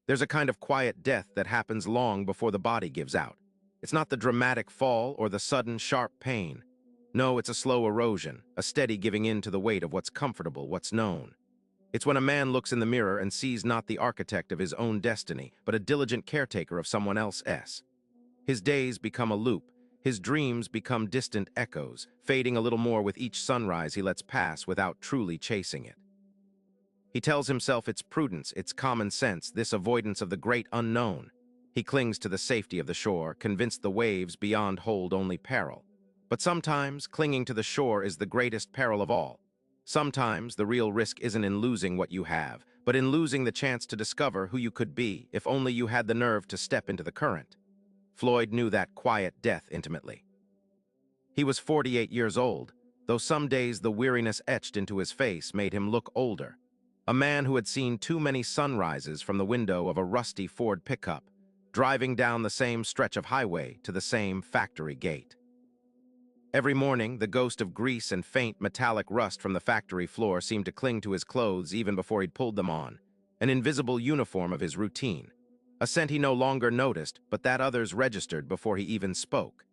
There's a kind of quiet death that happens long before the body gives out. It's not the dramatic fall or the sudden, sharp pain. No, it's a slow erosion, a steady giving in to the weight of what's comfortable, what's known. It's when a man looks in the mirror and sees not the architect of his own destiny, but a diligent caretaker of someone else's. His days become a loop. His dreams become distant echoes, fading a little more with each sunrise he lets pass without truly chasing it. He tells himself it's prudence, it's common sense, this avoidance of the great unknown. He clings to the safety of the shore, convinced the waves beyond hold only peril. But sometimes, clinging to the shore is the greatest peril of all. Sometimes, the real risk isn't in losing what you have, but in losing the chance to discover who you could be if only you had the nerve to step into the current. Floyd knew that quiet death intimately. He was 48 years old, though some days the weariness etched into his face made him look older. A man who had seen too many sunrises from the window of a rusty Ford pickup, driving down the same stretch of highway to the same factory gate. Every morning, the ghost of grease and faint metallic rust from the factory floor seemed to cling to his clothes even before he'd pulled them on, an invisible uniform of his routine. A scent he no longer noticed, but that others registered before he even spoke.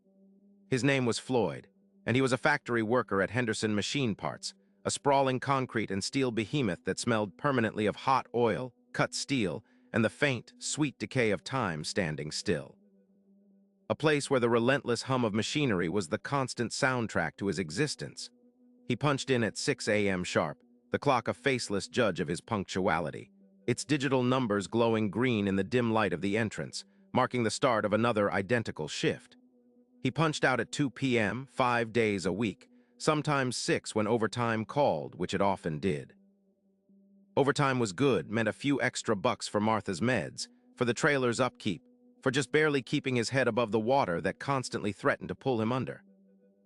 His name was Floyd, and he was a factory worker at Henderson Machine Parts, a sprawling concrete and steel behemoth that smelled permanently of hot oil, cut steel, and the faint, sweet decay of time standing still. A place where the relentless hum of machinery was the constant soundtrack to his existence. He punched in at 6 a.m. sharp, the clock a faceless judge of his punctuality, its digital numbers glowing green in the dim light of the entrance, marking the start of another identical shift. He punched out at 2 p.m. 5 days a week, sometimes 6 when overtime called, which it often did. Overtime was good, meant a few extra bucks for Martha's meds, for the trailer's upkeep, for just barely keeping his head above the water that constantly threatened to pull him under.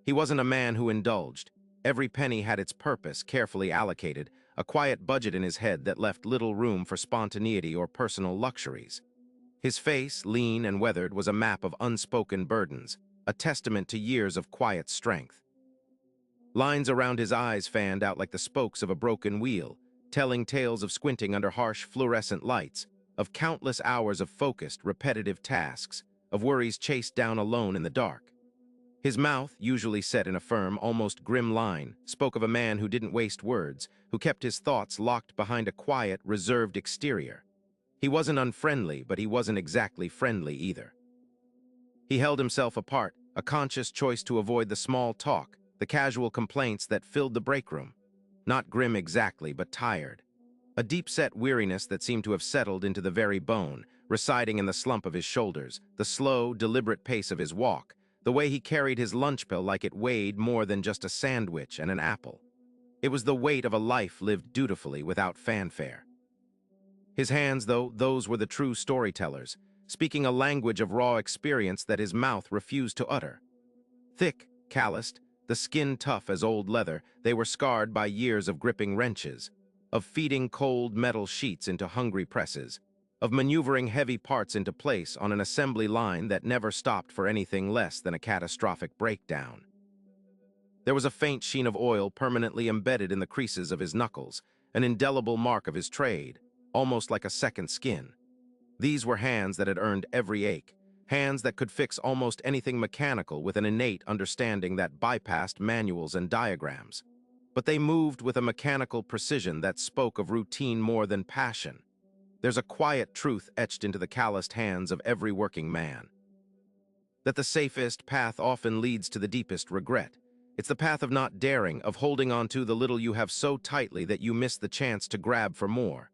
He wasn't a man who indulged. Every penny had its purpose, carefully allocated, a quiet budget in his head that left little room for spontaneity or personal luxuries. His face, lean and weathered, was a map of unspoken burdens, a testament to years of quiet strength. Lines around his eyes fanned out like the spokes of a broken wheel, telling tales of squinting under harsh fluorescent lights, of countless hours of focused, repetitive tasks, of worries chased down alone in the dark. His mouth, usually set in a firm, almost grim line, spoke of a man who didn't waste words, who kept his thoughts locked behind a quiet, reserved exterior. He wasn't unfriendly, but he wasn't exactly friendly either. He held himself apart, a conscious choice to avoid the small talk, the casual complaints that filled the break room. Not grim exactly, but tired. A deep-set weariness that seemed to have settled into the very bone, residing in the slump of his shoulders, the slow, deliberate pace of his walk, the way he carried his lunch bill like it weighed more than just a sandwich and an apple. It was the weight of a life lived dutifully without fanfare. His hands, though, those were the true storytellers, speaking a language of raw experience that his mouth refused to utter. Thick, calloused, the skin tough as old leather, they were scarred by years of gripping wrenches, of feeding cold metal sheets into hungry presses, of maneuvering heavy parts into place on an assembly line that never stopped for anything less than a catastrophic breakdown. There was a faint sheen of oil permanently embedded in the creases of his knuckles, an indelible mark of his trade, almost like a second skin. These were hands that had earned every ache, hands that could fix almost anything mechanical with an innate understanding that bypassed manuals and diagrams. But they moved with a mechanical precision that spoke of routine more than passion. There's a quiet truth etched into the calloused hands of every working man. That the safest path often leads to the deepest regret. It's the path of not daring, of holding on to the little you have so tightly that you miss the chance to grab for more.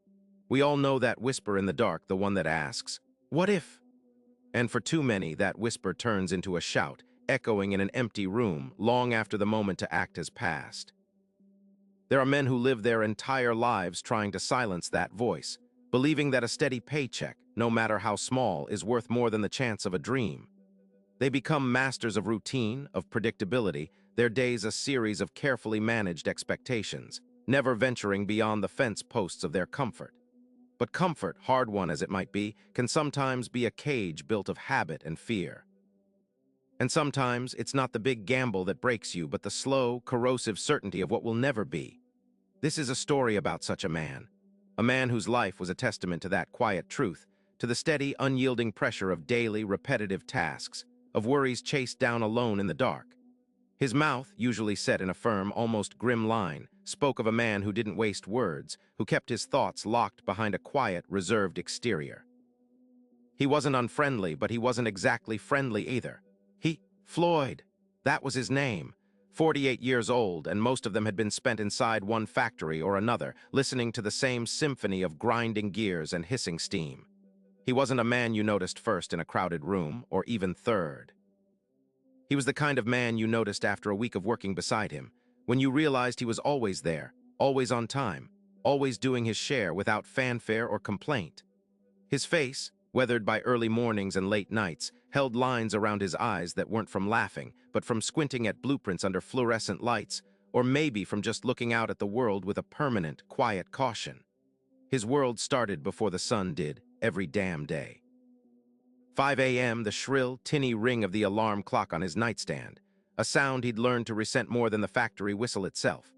We all know that whisper in the dark, the one that asks, "What if?" And for too many, that whisper turns into a shout, echoing in an empty room long after the moment to act has passed. There are men who live their entire lives trying to silence that voice, believing that a steady paycheck, no matter how small, is worth more than the chance of a dream. They become masters of routine, of predictability, their days a series of carefully managed expectations, never venturing beyond the fence posts of their comfort. But comfort, hard-won as it might be, can sometimes be a cage built of habit and fear. And sometimes it's not the big gamble that breaks you, but the slow, corrosive certainty of what will never be. This is a story about such a man whose life was a testament to that quiet truth, to the steady, unyielding pressure of daily, repetitive tasks, of worries chased down alone in the dark. His mouth, usually set in a firm, almost grim line, spoke of a man who didn't waste words, who kept his thoughts locked behind a quiet, reserved exterior. He wasn't unfriendly, but he wasn't exactly friendly either. Floyd, that was his name. 48 years old, and most of them had been spent inside one factory or another, listening to the same symphony of grinding gears and hissing steam. He wasn't a man you noticed first in a crowded room, or even third. He was the kind of man you noticed after a week of working beside him, when you realized he was always there, always on time, always doing his share without fanfare or complaint. His face, weathered by early mornings and late nights, held lines around his eyes that weren't from laughing, but from squinting at blueprints under fluorescent lights, or maybe from just looking out at the world with a permanent, quiet caution. His world started before the sun did, every damn day. 5 a.m., the shrill, tinny ring of the alarm clock on his nightstand, a sound he'd learned to resent more than the factory whistle itself.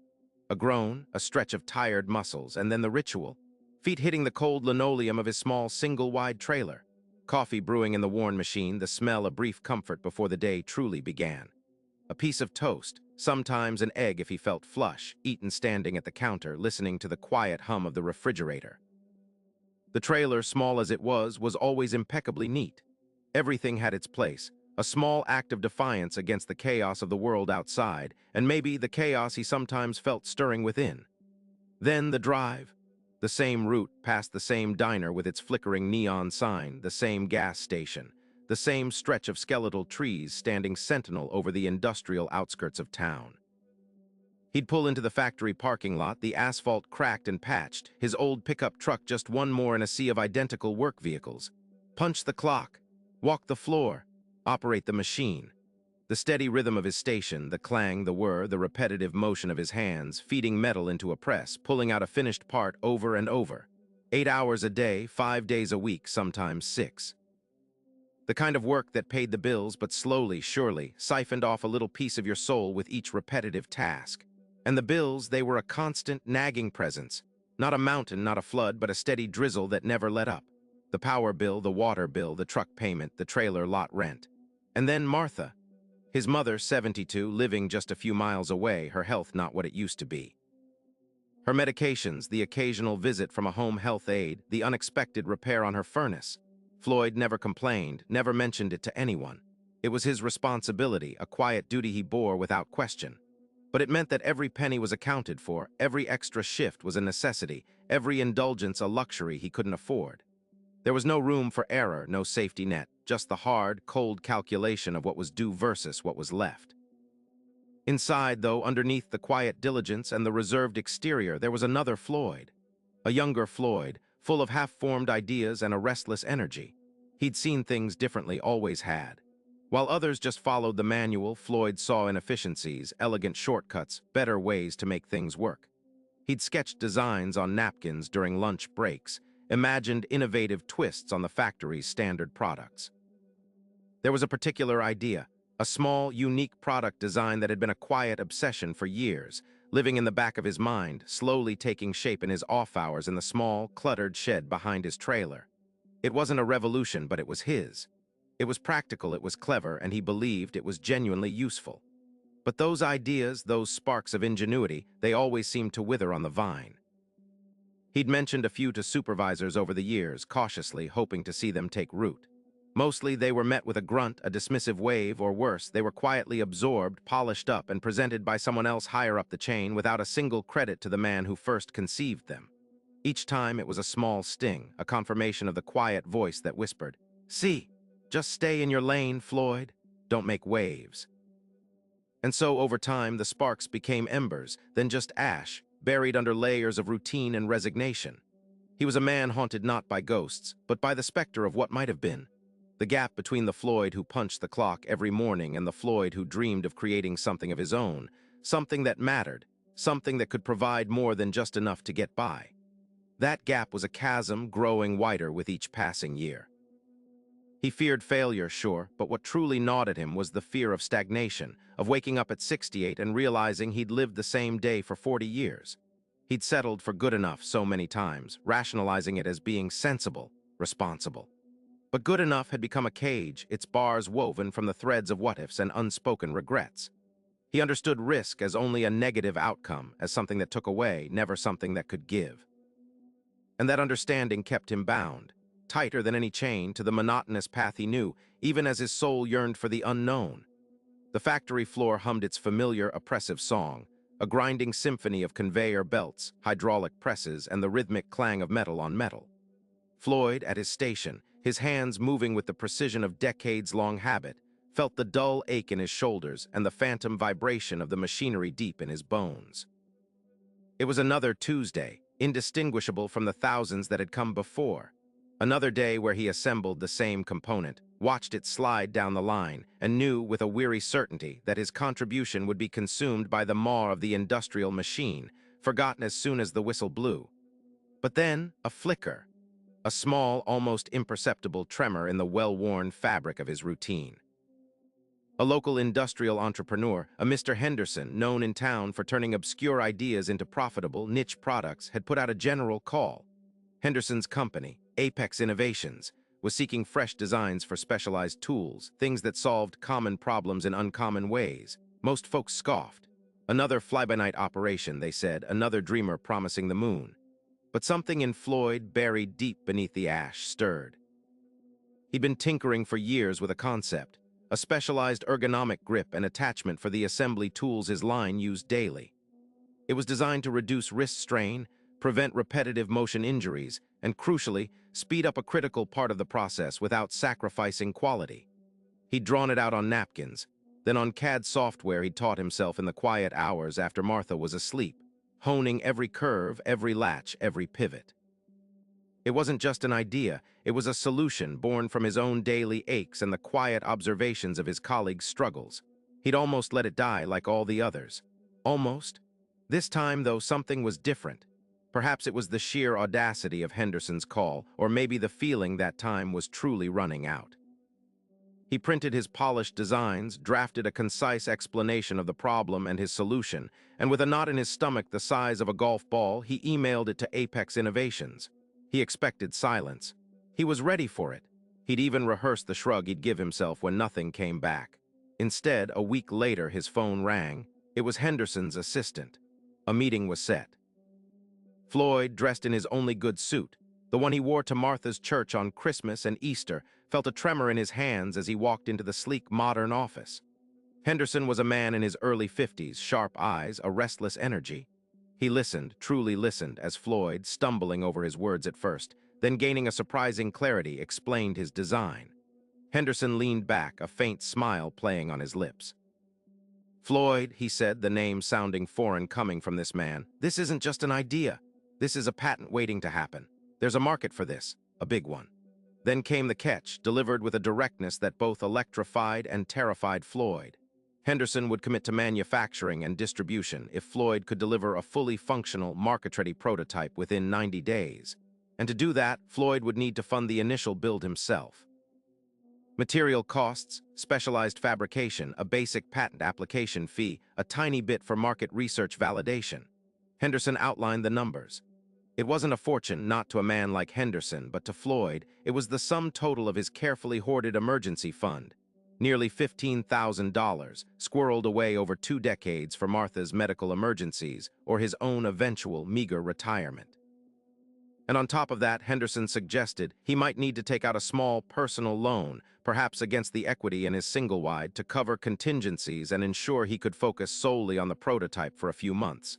A groan, a stretch of tired muscles, and then the ritual. Feet hitting the cold linoleum of his small, single-wide trailer. Coffee brewing in the worn machine, the smell a brief comfort before the day truly began. A piece of toast, sometimes an egg if he felt flush, eaten standing at the counter, listening to the quiet hum of the refrigerator. The trailer, small as it was always impeccably neat. Everything had its place, a small act of defiance against the chaos of the world outside, and maybe the chaos he sometimes felt stirring within. Then the drive. The same route past the same diner with its flickering neon sign, the same gas station, the same stretch of skeletal trees standing sentinel over the industrial outskirts of town. He'd pull into the factory parking lot, the asphalt cracked and patched, his old pickup truck just one more in a sea of identical work vehicles. Punch the clock, walk the floor, operate the machine. The steady rhythm of his station, the clang, the whir, the repetitive motion of his hands, feeding metal into a press, pulling out a finished part over and over. 8 hours a day, 5 days a week, sometimes 6. The kind of work that paid the bills but slowly, surely, siphoned off a little piece of your soul with each repetitive task. And the bills, they were a constant, nagging presence. Not a mountain, not a flood, but a steady drizzle that never let up. The power bill, the water bill, the truck payment, the trailer lot rent. And then Martha. His mother, 72, living just a few miles away, her health not what it used to be. Her medications, the occasional visit from a home health aide, the unexpected repair on her furnace. Floyd never complained, never mentioned it to anyone. It was his responsibility, a quiet duty he bore without question. But it meant that every penny was accounted for, every extra shift was a necessity, every indulgence a luxury he couldn't afford. There was no room for error, no safety net, just the hard, cold calculation of what was due versus what was left. Inside, though, underneath the quiet diligence and the reserved exterior, there was another Floyd. A younger Floyd, full of half-formed ideas and a restless energy. He'd seen things differently, always had. While others just followed the manual, Floyd saw inefficiencies, elegant shortcuts, better ways to make things work. He'd sketched designs on napkins during lunch breaks, imagined innovative twists on the factory's standard products. There was a particular idea, a small, unique product design that had been a quiet obsession for years, living in the back of his mind, slowly taking shape in his off hours in the small, cluttered shed behind his trailer. It wasn't a revolution, but it was his. It was practical, it was clever, and he believed it was genuinely useful. But those ideas, those sparks of ingenuity, they always seemed to wither on the vine. He'd mentioned a few to supervisors over the years, cautiously, hoping to see them take root. Mostly they were met with a grunt, a dismissive wave, or worse, they were quietly absorbed, polished up, and presented by someone else higher up the chain without a single credit to the man who first conceived them. Each time it was a small sting, a confirmation of the quiet voice that whispered, "See, just stay in your lane, Floyd. Don't make waves." And so, over time, the sparks became embers, then just ash, buried under layers of routine and resignation. He was a man haunted not by ghosts, but by the specter of what might have been. The gap between the Floyd who punched the clock every morning and the Floyd who dreamed of creating something of his own, something that mattered, something that could provide more than just enough to get by. That gap was a chasm growing wider with each passing year. He feared failure, sure, but what truly gnawed at him was the fear of stagnation, of waking up at 68 and realizing he'd lived the same day for 40 years. He'd settled for good enough so many times, rationalizing it as being sensible. responsible. But good enough had become a cage, its bars woven from the threads of what-ifs and unspoken regrets. He understood risk as only a negative outcome, as something that took away, never something that could give. And that understanding kept him bound, tighter than any chain, to the monotonous path he knew, even as his soul yearned for the unknown. The factory floor hummed its familiar, oppressive song, a grinding symphony of conveyor belts, hydraulic presses, and the rhythmic clang of metal on metal. Floyd, at his station, his hands moving with the precision of decades-long habit, felt the dull ache in his shoulders and the phantom vibration of the machinery deep in his bones. It was another Tuesday, indistinguishable from the thousands that had come before. Another day where he assembled the same component, watched it slide down the line, and knew with a weary certainty that his contribution would be consumed by the maw of the industrial machine, forgotten as soon as the whistle blew. But then, a flicker, a small, almost imperceptible tremor in the well-worn fabric of his routine. A local industrial entrepreneur, a Mr. Henderson, known in town for turning obscure ideas into profitable, niche products, had put out a general call. Henderson's company, Apex Innovations, was seeking fresh designs for specialized tools, things that solved common problems in uncommon ways. Most folks scoffed. Another fly-by-night operation, they said, another dreamer promising the moon. But something in Floyd, buried deep beneath the ash, stirred. He'd been tinkering for years with a concept, a specialized ergonomic grip and attachment for the assembly tools his line used daily. It was designed to reduce wrist strain, prevent repetitive motion injuries, and crucially, speed up a critical part of the process without sacrificing quality. He'd drawn it out on napkins, then on CAD software he'd taught himself in the quiet hours after Martha was asleep, honing every curve, every latch, every pivot. It wasn't just an idea, it was a solution born from his own daily aches and the quiet observations of his colleagues' struggles. He'd almost let it die like all the others. Almost. This time, though, something was different. Perhaps it was the sheer audacity of Henderson's call, or maybe the feeling that time was truly running out. He printed his polished designs, drafted a concise explanation of the problem and his solution, and with a knot in his stomach the size of a golf ball, he emailed it to Apex Innovations. He expected silence. He was ready for it. He'd even rehearsed the shrug he'd give himself when nothing came back. Instead, a week later, his phone rang. It was Henderson's assistant. A meeting was set. Floyd, dressed in his only good suit, the one he wore to Martha's church on Christmas and Easter, felt a tremor in his hands as he walked into the sleek, modern office. Henderson was a man in his early 50s, sharp eyes, a restless energy. He listened, truly listened, as Floyd, stumbling over his words at first, then gaining a surprising clarity, explained his design. Henderson leaned back, a faint smile playing on his lips. "Floyd," he said, the name sounding foreign coming from this man, "this isn't just an idea. This is a patent waiting to happen. There's a market for this, a big one." Then came the catch, delivered with a directness that both electrified and terrified Floyd. Henderson would commit to manufacturing and distribution if Floyd could deliver a fully functional, market-ready prototype within 90 days. And to do that, Floyd would need to fund the initial build himself. Material costs, specialized fabrication, a basic patent application fee, a tiny bit for market research validation. Henderson outlined the numbers. It wasn't a fortune, not to a man like Henderson, but to Floyd, it was the sum total of his carefully hoarded emergency fund. Nearly $15,000, squirreled away over 2 decades for Martha's medical emergencies or his own eventual meager retirement. And on top of that, Henderson suggested he might need to take out a small personal loan, perhaps against the equity in his single-wide, to cover contingencies and ensure he could focus solely on the prototype for a few months.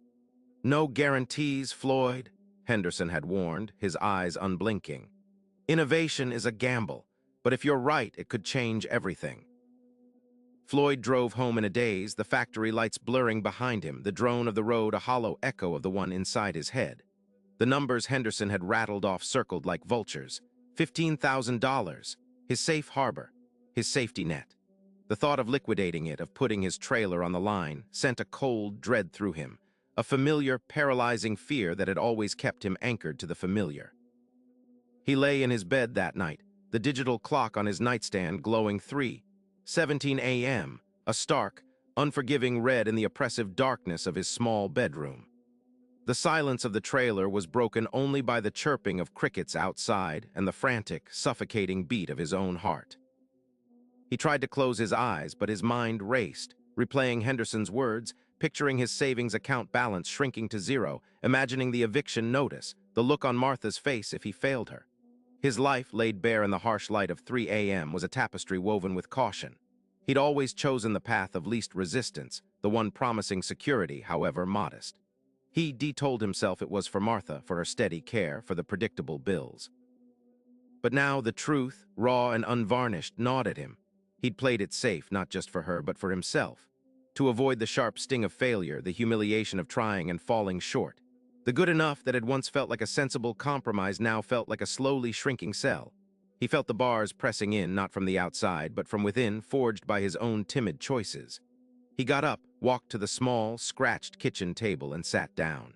"No guarantees, Floyd," Henderson had warned, his eyes unblinking. "Innovation is a gamble, but if you're right, it could change everything." Floyd drove home in a daze, the factory lights blurring behind him, the drone of the road a hollow echo of the one inside his head. The numbers Henderson had rattled off circled like vultures. $15,000, his safe harbor, his safety net. The thought of liquidating it, of putting his trailer on the line, sent a cold dread through him, a familiar, paralyzing fear that had always kept him anchored to the familiar. He lay in his bed that night, the digital clock on his nightstand glowing 3:17 a.m., a stark, unforgiving red in the oppressive darkness of his small bedroom. The silence of the trailer was broken only by the chirping of crickets outside and the frantic, suffocating beat of his own heart. He tried to close his eyes, but his mind raced, replaying Henderson's words, picturing his savings account balance shrinking to zero, imagining the eviction notice, the look on Martha's face if he failed her. His life, laid bare in the harsh light of 3 a.m., was a tapestry woven with caution. He'd always chosen the path of least resistance, the one promising security, however modest. He told himself it was for Martha, for her steady care, for the predictable bills. But now the truth, raw and unvarnished, gnawed at him. He'd played it safe, not just for her, but for himself. To avoid the sharp sting of failure, the humiliation of trying and falling short. The good enough that had once felt like a sensible compromise now felt like a slowly shrinking cell. He felt the bars pressing in, not from the outside, but from within, forged by his own timid choices. He got up, walked to the small, scratched kitchen table, and sat down.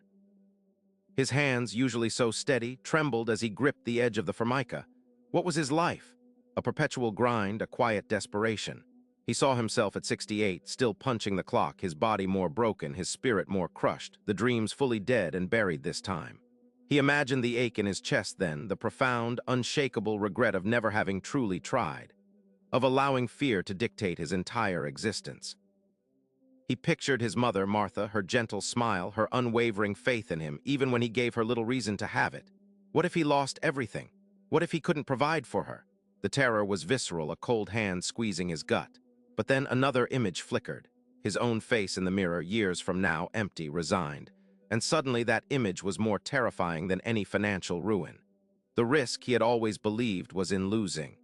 His hands, usually so steady, trembled as he gripped the edge of the formica. What was his life? A perpetual grind, a quiet desperation. He saw himself at 68, still punching the clock, his body more broken, his spirit more crushed, the dreams fully dead and buried this time. He imagined the ache in his chest then, the profound, unshakable regret of never having truly tried, of allowing fear to dictate his entire existence. He pictured his mother, Martha, her gentle smile, her unwavering faith in him, even when he gave her little reason to have it. What if he lost everything? What if he couldn't provide for her? The terror was visceral, a cold hand squeezing his gut. But then another image flickered, his own face in the mirror, years from now, empty, resigned. And suddenly that image was more terrifying than any financial ruin. The risk he had always believed was in losing.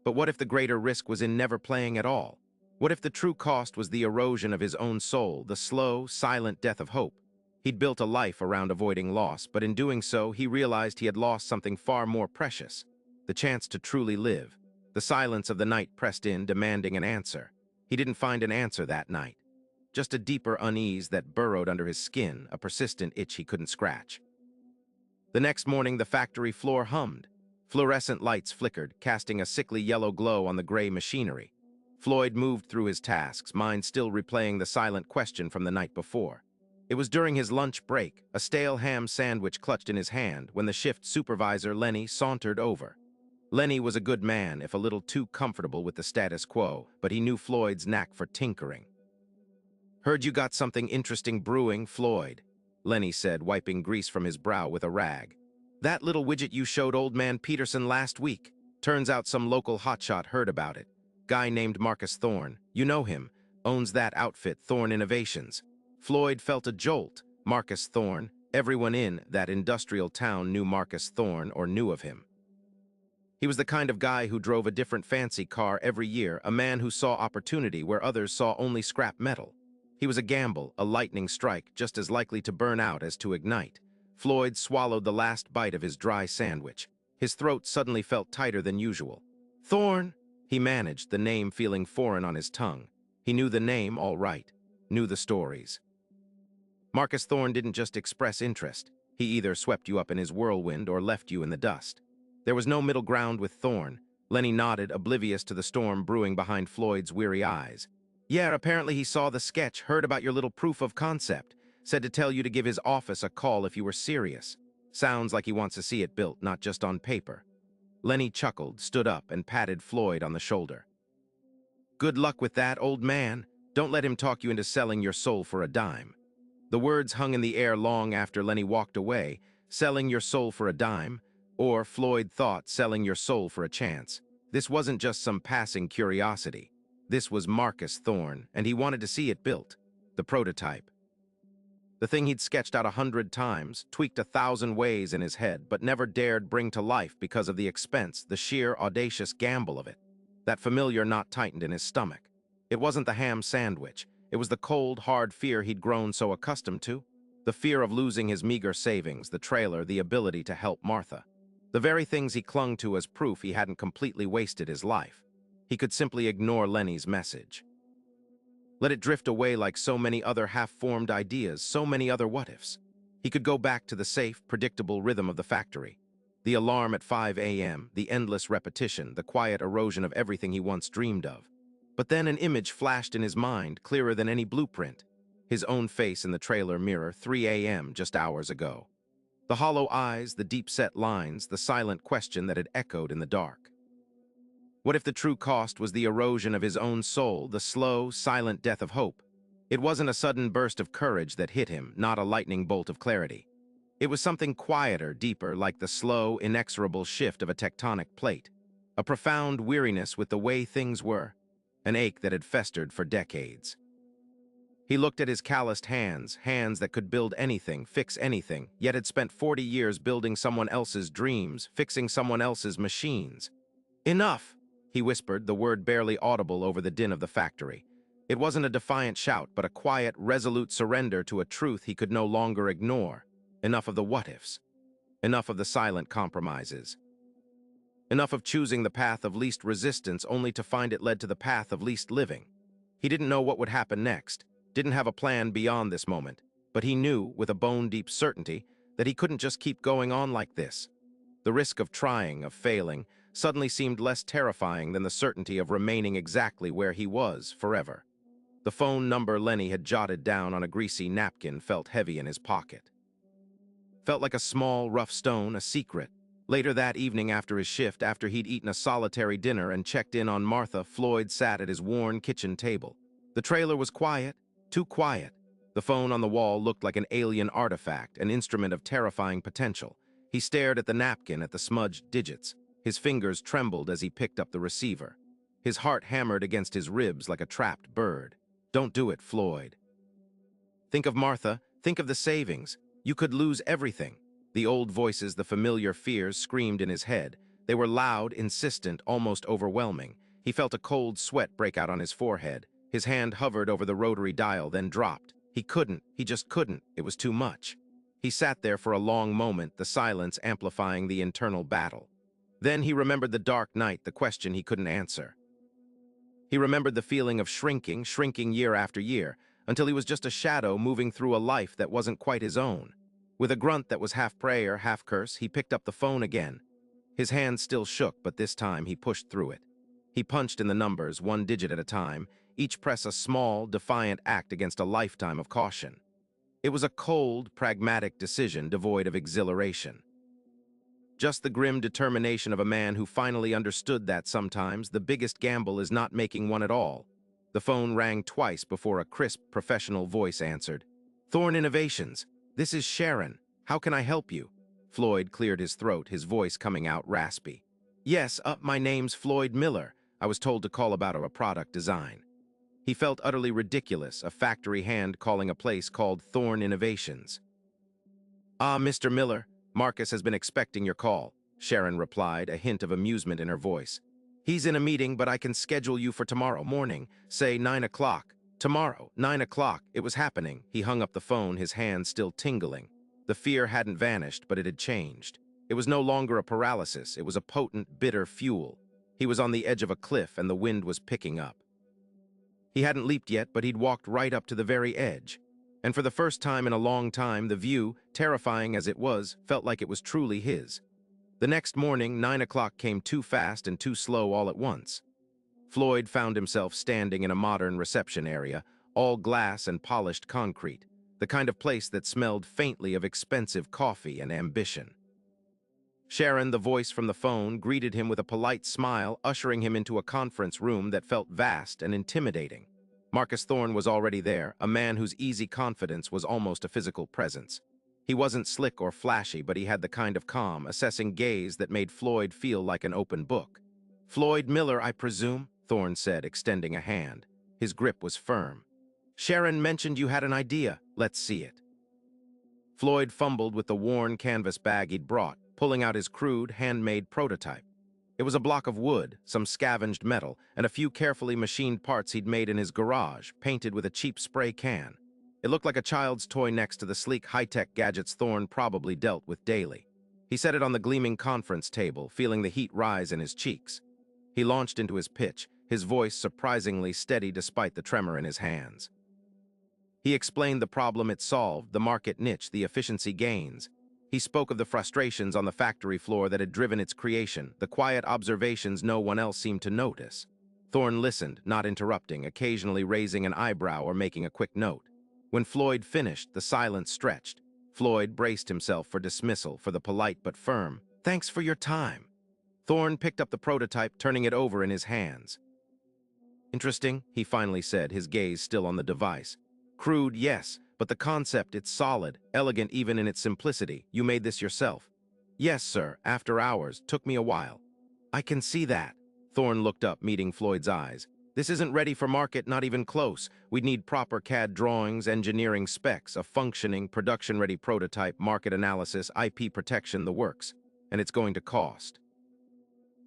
But what if the greater risk was in never playing at all? What if the true cost was the erosion of his own soul, the slow, silent death of hope? He'd built a life around avoiding loss, but in doing so, he realized he had lost something far more precious, the chance to truly live. The silence of the night pressed in, demanding an answer. He didn't find an answer that night. Just a deeper unease that burrowed under his skin, a persistent itch he couldn't scratch. The next morning, the factory floor hummed. Fluorescent lights flickered, casting a sickly yellow glow on the gray machinery. Floyd moved through his tasks, mind still replaying the silent question from the night before. It was during his lunch break, a stale ham sandwich clutched in his hand, when the shift supervisor, Lenny, sauntered over. Lenny was a good man, if a little too comfortable with the status quo, but he knew Floyd's knack for tinkering. "Heard you got something interesting brewing, Floyd," Lenny said, wiping grease from his brow with a rag. "That little widget you showed old man Peterson last week. Turns out some local hotshot heard about it. Guy named Marcus Thorne. You know him. Owns that outfit, Thorne Innovations." Floyd felt a jolt. Marcus Thorne. Everyone in that industrial town knew Marcus Thorne or knew of him. He was the kind of guy who drove a different fancy car every year, a man who saw opportunity where others saw only scrap metal. He was a gamble, a lightning strike, just as likely to burn out as to ignite. Floyd swallowed the last bite of his dry sandwich. His throat suddenly felt tighter than usual. "Thorne," he managed, the name feeling foreign on his tongue. He knew the name all right, knew the stories. Marcus Thorne didn't just express interest. He either swept you up in his whirlwind or left you in the dust. There was no middle ground with Thorne. Lenny nodded, oblivious to the storm brewing behind Floyd's weary eyes. "Yeah, apparently he saw the sketch, heard about your little proof of concept. Said to tell you to give his office a call if you were serious. Sounds like he wants to see it built, not just on paper." Lenny chuckled, stood up, and patted Floyd on the shoulder. "Good luck with that, old man. Don't let him talk you into selling your soul for a dime." The words hung in the air long after Lenny walked away. Selling your soul for a dime? Or, Floyd thought, selling your soul for a chance. This wasn't just some passing curiosity. This was Marcus Thorne, and he wanted to see it built. The prototype. The thing he'd sketched out 100 times, tweaked 1,000 ways in his head, but never dared bring to life because of the expense, the sheer, audacious gamble of it. That familiar knot tightened in his stomach. It wasn't the ham sandwich. It was the cold, hard fear he'd grown so accustomed to. The fear of losing his meager savings, the trailer, the ability to help Martha. The very things he clung to as proof he hadn't completely wasted his life. He could simply ignore Lenny's message. Let it drift away like so many other half-formed ideas, so many other what-ifs. He could go back to the safe, predictable rhythm of the factory. The alarm at 5 a.m., the endless repetition, the quiet erosion of everything he once dreamed of. But then an image flashed in his mind, clearer than any blueprint. his own face in the trailer mirror, 3 a.m. just hours ago. The hollow eyes, the deep-set lines, the silent question that had echoed in the dark. What if the true cost was the erosion of his own soul, the slow, silent death of hope? It wasn't a sudden burst of courage that hit him, not a lightning bolt of clarity. It was something quieter, deeper, like the slow, inexorable shift of a tectonic plate. A profound weariness with the way things were, an ache that had festered for decades. He looked at his calloused hands, hands that could build anything, fix anything, yet had spent 40 years building someone else's dreams, fixing someone else's machines. "Enough!" he whispered, the word barely audible over the din of the factory. It wasn't a defiant shout, but a quiet, resolute surrender to a truth he could no longer ignore. Enough of the what-ifs. Enough of the silent compromises. Enough of choosing the path of least resistance only to find it led to the path of least living. He didn't know what would happen next, didn't have a plan beyond this moment, but he knew, with a bone-deep certainty, that he couldn't just keep going on like this. The risk of trying, of failing, suddenly seemed less terrifying than the certainty of remaining exactly where he was forever. The phone number Lenny had jotted down on a greasy napkin felt heavy in his pocket. Felt like a small, rough stone, a secret. Later that evening after his shift, after he'd eaten a solitary dinner and checked in on Martha, Floyd sat at his worn kitchen table. The trailer was quiet, too quiet. The phone on the wall looked like an alien artifact, an instrument of terrifying potential. He stared at the napkin, at the smudged digits. His fingers trembled as he picked up the receiver. His heart hammered against his ribs like a trapped bird. "Don't do it, Floyd. Think of Martha, think of the savings. You could lose everything." The old voices, the familiar fears screamed in his head. They were loud, insistent, almost overwhelming. He felt a cold sweat break out on his forehead. His hand hovered over the rotary dial, then dropped. He just couldn't. It was too much. He sat there for a long moment, the silence amplifying the internal battle. Then he remembered the dark night, the question he couldn't answer. He remembered the feeling of shrinking year after year, until he was just a shadow moving through a life that wasn't quite his own. With a grunt that was half prayer, half curse, he picked up the phone again. His hand still shook, but this time he pushed through it. He punched in the numbers, one digit at a time, each press a small, defiant act against a lifetime of caution. It was a cold, pragmatic decision devoid of exhilaration. Just the grim determination of a man who finally understood that sometimes the biggest gamble is not making one at all. The phone rang twice before a crisp, professional voice answered. "Thorn Innovations. This is Sharon. How can I help you?" Floyd cleared his throat, his voice coming out raspy. "Yes, my name's Floyd Miller. I was told to call about a product design." He felt utterly ridiculous, a factory hand calling a place called Thorn Innovations. "Ah, Mr. Miller, Marcus has been expecting your call," Sharon replied, a hint of amusement in her voice. "He's in a meeting, but I can schedule you for tomorrow morning, say 9 o'clock. Tomorrow, 9 o'clock, it was happening." He hung up the phone, his hand still tingling. The fear hadn't vanished, but it had changed. It was no longer a paralysis, it was a potent, bitter fuel. He was on the edge of a cliff, and the wind was picking up. He hadn't leaped yet, but he'd walked right up to the very edge. And for the first time in a long time, the view, terrifying as it was, felt like it was truly his. The next morning, 9 o'clock came too fast and too slow all at once. Floyd found himself standing in a modern reception area, all glass and polished concrete, the kind of place that smelled faintly of expensive coffee and ambition. Sharon, the voice from the phone, greeted him with a polite smile, ushering him into a conference room that felt vast and intimidating. Marcus Thorne was already there, a man whose easy confidence was almost a physical presence. He wasn't slick or flashy, but he had the kind of calm, assessing gaze that made Floyd feel like an open book. "Floyd Miller, I presume?" Thorne said, extending a hand. His grip was firm. "Sharon mentioned you had an idea. Let's see it." Floyd fumbled with the worn canvas bag he'd brought, pulling out his crude, handmade prototype. It was a block of wood, some scavenged metal, and a few carefully machined parts he'd made in his garage, painted with a cheap spray can. It looked like a child's toy next to the sleek high-tech gadgets Thorne probably dealt with daily. He set it on the gleaming conference table, feeling the heat rise in his cheeks. He launched into his pitch, his voice surprisingly steady despite the tremor in his hands. He explained the problem it solved, the market niche, the efficiency gains. He spoke of the frustrations on the factory floor that had driven its creation, the quiet observations no one else seemed to notice. Thorne listened, not interrupting, occasionally raising an eyebrow or making a quick note. When Floyd finished, the silence stretched. Floyd braced himself for dismissal for the polite but firm, "Thanks for your time." Thorne picked up the prototype, turning it over in his hands. "Interesting," he finally said, his gaze still on the device. "Crude, yes, but the concept, it's solid, elegant even in its simplicity. You made this yourself?" "Yes, sir, after hours. Took me a while." "I can see that." Thorne looked up, meeting Floyd's eyes. "This isn't ready for market, not even close. We'd need proper CAD drawings, engineering specs, a functioning, production-ready prototype, market analysis, IP protection, the works. And it's going to cost."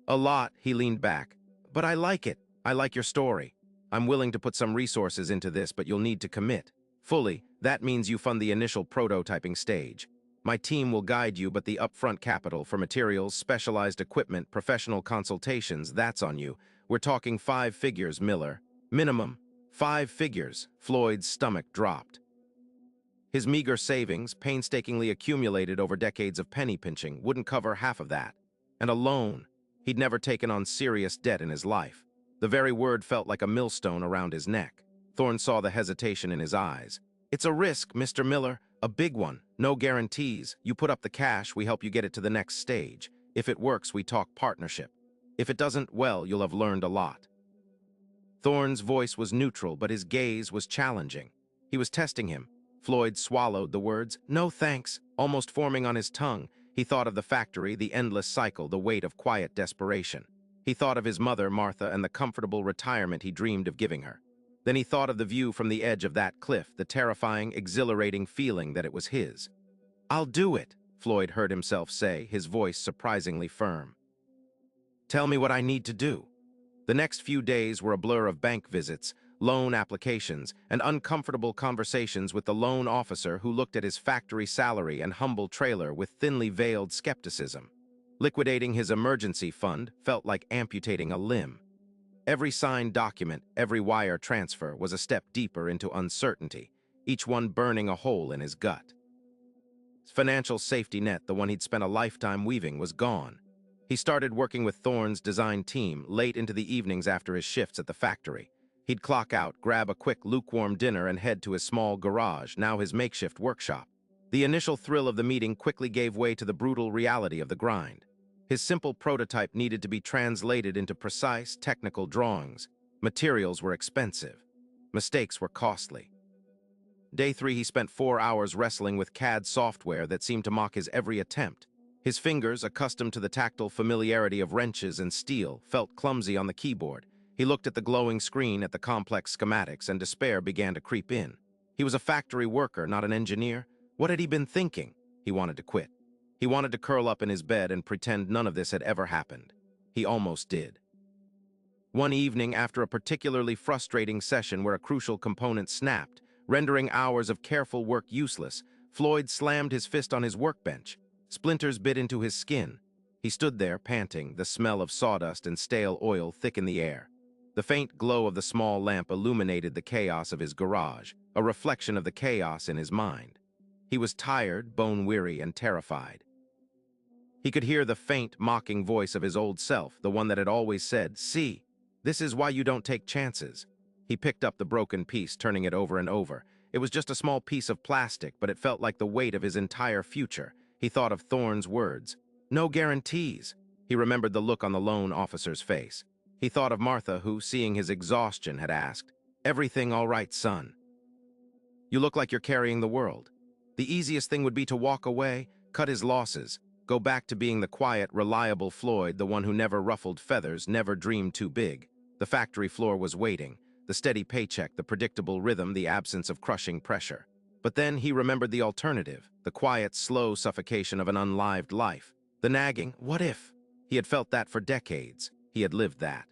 "A lot," he leaned back. "But I like it. I like your story. I'm willing to put some resources into this, but you'll need to commit. Fully, that means you fund the initial prototyping stage. My team will guide you, but the upfront capital for materials, specialized equipment, professional consultations, that's on you. We're talking 5 figures, Miller. Minimum. 5 figures." Floyd's stomach dropped. His meager savings, painstakingly accumulated over decades of penny pinching, wouldn't cover half of that. And a loan. He'd never taken on serious debt in his life. The very word felt like a millstone around his neck. Thorne saw the hesitation in his eyes. "It's a risk, Mr. Miller, a big one. No guarantees. You put up the cash, we help you get it to the next stage. If it works, we talk partnership. If it doesn't, well, you'll have learned a lot." Thorne's voice was neutral, but his gaze was challenging. He was testing him. Floyd swallowed the words, "No thanks," almost forming on his tongue. He thought of the factory, the endless cycle, the weight of quiet desperation. He thought of his mother, Martha, and the comfortable retirement he dreamed of giving her. Then he thought of the view from the edge of that cliff, the terrifying, exhilarating feeling that it was his. "I'll do it," Floyd heard himself say, his voice surprisingly firm. "Tell me what I need to do." The next few days were a blur of bank visits, loan applications, and uncomfortable conversations with the loan officer who looked at his factory salary and humble trailer with thinly veiled skepticism. Liquidating his emergency fund felt like amputating a limb. Every signed document, every wire transfer was a step deeper into uncertainty, each one burning a hole in his gut. His financial safety net, the one he'd spent a lifetime weaving, was gone. He started working with Thorne's design team late into the evenings after his shifts at the factory. He'd clock out, grab a quick lukewarm dinner, and head to his small garage, now his makeshift workshop. The initial thrill of the meeting quickly gave way to the brutal reality of the grind. His simple prototype needed to be translated into precise, technical drawings. Materials were expensive. Mistakes were costly. Day 3, he spent 4 hours wrestling with CAD software that seemed to mock his every attempt. His fingers, accustomed to the tactile familiarity of wrenches and steel, felt clumsy on the keyboard. He looked at the glowing screen, at the complex schematics, and despair began to creep in. He was a factory worker, not an engineer. What had he been thinking? He wanted to quit. He wanted to curl up in his bed and pretend none of this had ever happened. He almost did. One evening, after a particularly frustrating session where a crucial component snapped, rendering hours of careful work useless, Floyd slammed his fist on his workbench. Splinters bit into his skin. He stood there, panting, the smell of sawdust and stale oil thick in the air. The faint glow of the small lamp illuminated the chaos of his garage, a reflection of the chaos in his mind. He was tired, bone-weary, and terrified. He could hear the faint, mocking voice of his old self, the one that had always said, "See, this is why you don't take chances." He picked up the broken piece, turning it over and over. It was just a small piece of plastic, but it felt like the weight of his entire future. He thought of Thorne's words. "No guarantees." He remembered the look on the loan officer's face. He thought of Martha, who, seeing his exhaustion, had asked, "Everything all right, son? You look like you're carrying the world." The easiest thing would be to walk away, cut his losses, go back to being the quiet, reliable Floyd, the one who never ruffled feathers, never dreamed too big. The factory floor was waiting, the steady paycheck, the predictable rhythm, the absence of crushing pressure. But then he remembered the alternative, the quiet, slow suffocation of an unlived life. The nagging, "What if?" He had felt that for decades. He had lived that.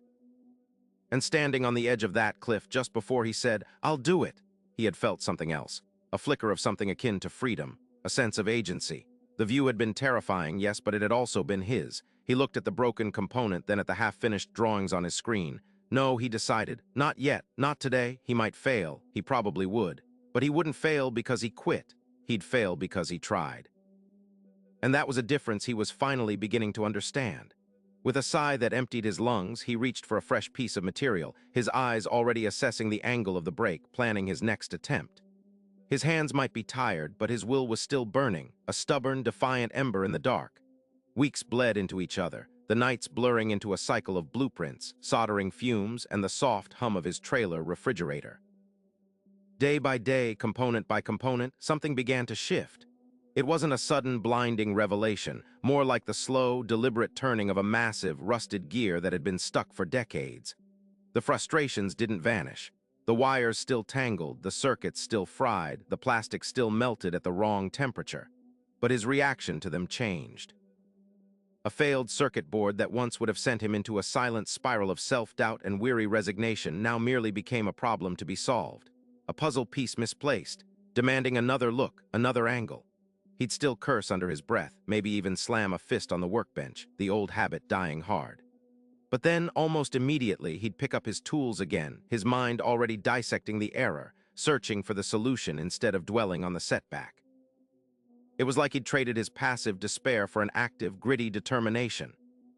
And standing on the edge of that cliff just before he said, "I'll do it," he had felt something else. A flicker of something akin to freedom, a sense of agency. The view had been terrifying, yes, but it had also been his. He looked at the broken component, then at the half-finished drawings on his screen. No, he decided, not yet, not today. He might fail, he probably would. But he wouldn't fail because he quit. He'd fail because he tried. And that was a difference he was finally beginning to understand. With a sigh that emptied his lungs, he reached for a fresh piece of material, his eyes already assessing the angle of the break, planning his next attempt. His hands might be tired, but his will was still burning, a stubborn, defiant ember in the dark. Weeks bled into each other, the nights blurring into a cycle of blueprints, soldering fumes, and the soft hum of his trailer refrigerator. Day by day, component by component, something began to shift. It wasn't a sudden, blinding revelation, more like the slow, deliberate turning of a massive, rusted gear that had been stuck for decades. The frustrations didn't vanish. The wires still tangled, the circuits still fried, the plastic still melted at the wrong temperature. But his reaction to them changed. A failed circuit board that once would have sent him into a silent spiral of self-doubt and weary resignation now merely became a problem to be solved. A puzzle piece misplaced, demanding another look, another angle. He'd still curse under his breath, maybe even slam a fist on the workbench, the old habit dying hard. But then, almost immediately, he'd pick up his tools again, his mind already dissecting the error, searching for the solution instead of dwelling on the setback. It was like he'd traded his passive despair for an active, gritty determination.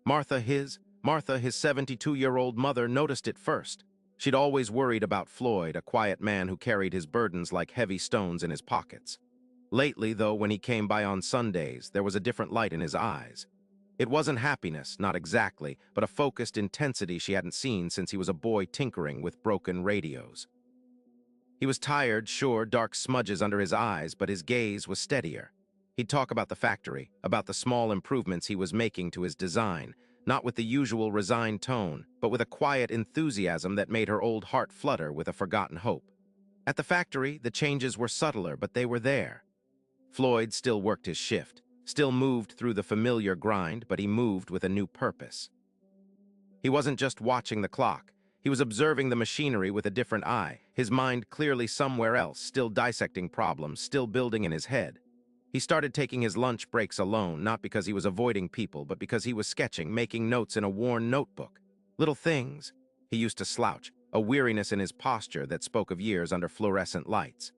Martha, his 72-year-old mother, noticed it first. She'd always worried about Floyd, a quiet man who carried his burdens like heavy stones in his pockets. Lately, though, when he came by on Sundays, there was a different light in his eyes. It wasn't happiness, not exactly, but a focused intensity she hadn't seen since he was a boy tinkering with broken radios. He was tired, sure, dark smudges under his eyes, but his gaze was steadier. He'd talk about the factory, about the small improvements he was making to his design, not with the usual resigned tone, but with a quiet enthusiasm that made her old heart flutter with a forgotten hope. At the factory, the changes were subtler, but they were there. Floyd still worked his shift, still moved through the familiar grind, but he moved with a new purpose. He wasn't just watching the clock. He was observing the machinery with a different eye, his mind clearly somewhere else, still dissecting problems, still building in his head. He started taking his lunch breaks alone, not because he was avoiding people, but because he was sketching, making notes in a worn notebook. Little things. He used to slouch, a weariness in his posture that spoke of years under fluorescent lights.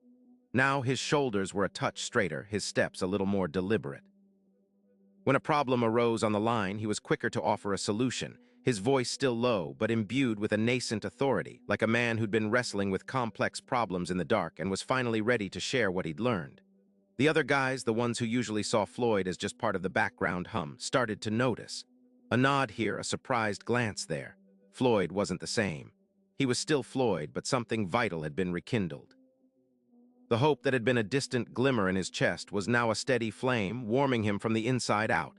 Now his shoulders were a touch straighter, his steps a little more deliberate. When a problem arose on the line, he was quicker to offer a solution, his voice still low, but imbued with a nascent authority, like a man who'd been wrestling with complex problems in the dark and was finally ready to share what he'd learned. The other guys, the ones who usually saw Floyd as just part of the background hum, started to notice. A nod here, a surprised glance there. Floyd wasn't the same. He was still Floyd, but something vital had been rekindled. The hope that had been a distant glimmer in his chest was now a steady flame, warming him from the inside out.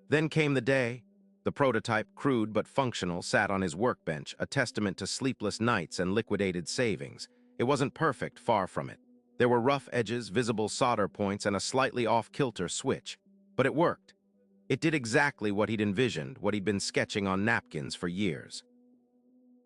Then came the day. The prototype, crude but functional, sat on his workbench, a testament to sleepless nights and liquidated savings. It wasn't perfect, far from it. There were rough edges, visible solder points, and a slightly off-kilter switch. But it worked. It did exactly what he'd envisioned, what he'd been sketching on napkins for years.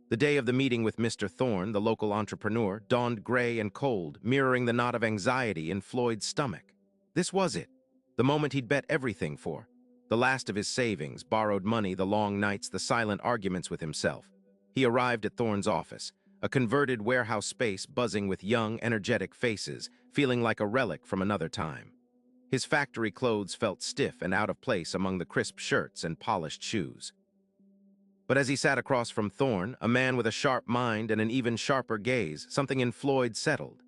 The day of the meeting with Mr. Thorne, the local entrepreneur, dawned gray and cold, mirroring the knot of anxiety in Floyd's stomach. This was it. The moment he'd bet everything for. The last of his savings, borrowed money, the long nights, the silent arguments with himself. He arrived at Thorne's office, a converted warehouse space buzzing with young, energetic faces, feeling like a relic from another time. His factory clothes felt stiff and out of place among the crisp shirts and polished shoes. But as he sat across from Thorne, a man with a sharp mind and an even sharper gaze, something in Floyd settled.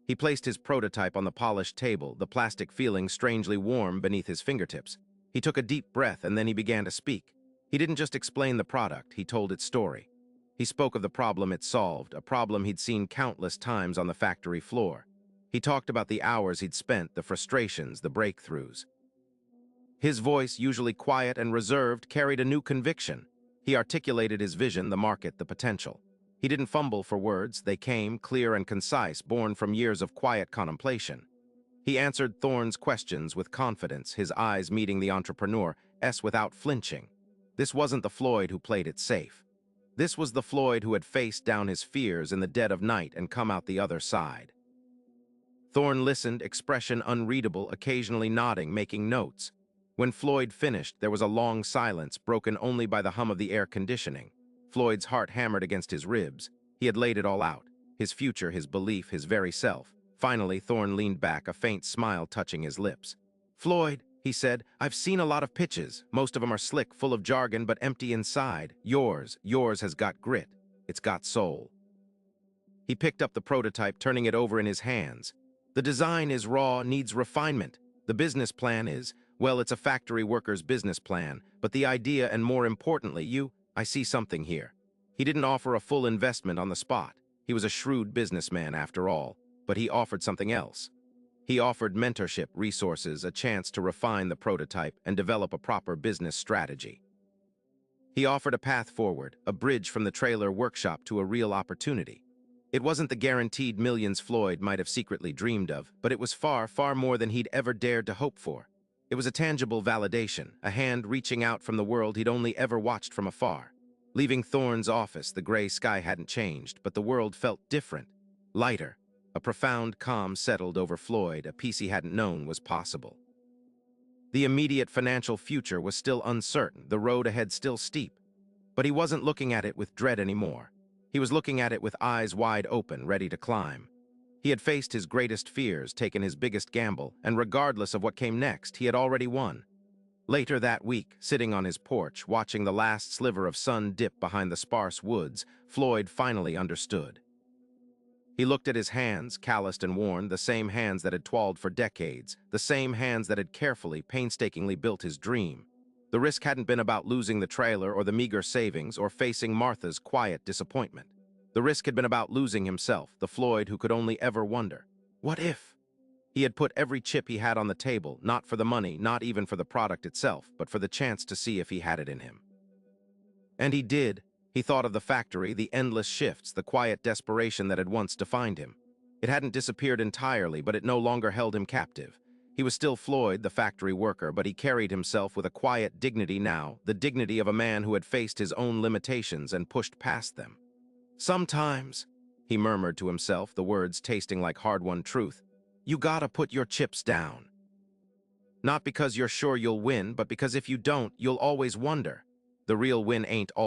He placed his prototype on the polished table, the plastic feeling strangely warm beneath his fingertips. He took a deep breath and then he began to speak. He didn't just explain the product, he told its story. He spoke of the problem it solved, a problem he'd seen countless times on the factory floor. He talked about the hours he'd spent, the frustrations, the breakthroughs. His voice, usually quiet and reserved, carried a new conviction. He articulated his vision, the market, the potential. He didn't fumble for words. They came, clear and concise, born from years of quiet contemplation. He answered Thorne's questions with confidence, his eyes meeting the entrepreneur's without flinching. This wasn't the Floyd who played it safe. This was the Floyd who had faced down his fears in the dead of night and come out the other side. Thorne listened, expression unreadable, occasionally nodding, making notes. When Floyd finished, there was a long silence, broken only by the hum of the air conditioning. Floyd's heart hammered against his ribs. He had laid it all out. His future, his belief, his very self. Finally, Thorne leaned back, a faint smile touching his lips. "Floyd," he said, "I've seen a lot of pitches. Most of them are slick, full of jargon, but empty inside. Yours has got grit. It's got soul." He picked up the prototype, turning it over in his hands. The design is raw, needs refinement. The business plan is, well, it's a factory worker's business plan, but the idea and more importantly, I see something here. He didn't offer a full investment on the spot. He was a shrewd businessman after all, but he offered something else. He offered mentorship, resources, a chance to refine the prototype and develop a proper business strategy. He offered a path forward, a bridge from the trailer workshop to a real opportunity. It wasn't the guaranteed millions Floyd might have secretly dreamed of, but it was far, far more than he'd ever dared to hope for. It was a tangible validation, a hand reaching out from the world he'd only ever watched from afar. Leaving Thorne's office, the gray sky hadn't changed, but the world felt different, lighter. A profound calm settled over Floyd, a peace he hadn't known was possible. The immediate financial future was still uncertain, the road ahead still steep. But he wasn't looking at it with dread anymore. He was looking at it with eyes wide open, ready to climb. He had faced his greatest fears, taken his biggest gamble, and regardless of what came next, he had already won. Later that week, sitting on his porch, watching the last sliver of sun dip behind the sparse woods, Floyd finally understood. He looked at his hands, calloused and worn, the same hands that had toiled for decades, the same hands that had carefully, painstakingly built his dream. The risk hadn't been about losing the trailer or the meager savings or facing Martha's quiet disappointment. The risk had been about losing himself, the Floyd who could only ever wonder, what if? He had put every chip he had on the table, not for the money, not even for the product itself, but for the chance to see if he had it in him. And he did. He thought of the factory, the endless shifts, the quiet desperation that had once defined him. It hadn't disappeared entirely, but it no longer held him captive. He was still Floyd, the factory worker, but he carried himself with a quiet dignity now, the dignity of a man who had faced his own limitations and pushed past them. Sometimes, he murmured to himself, the words tasting like hard-won truth, you gotta put your chips down. Not because you're sure you'll win, but because if you don't, you'll always wonder. The real win ain't all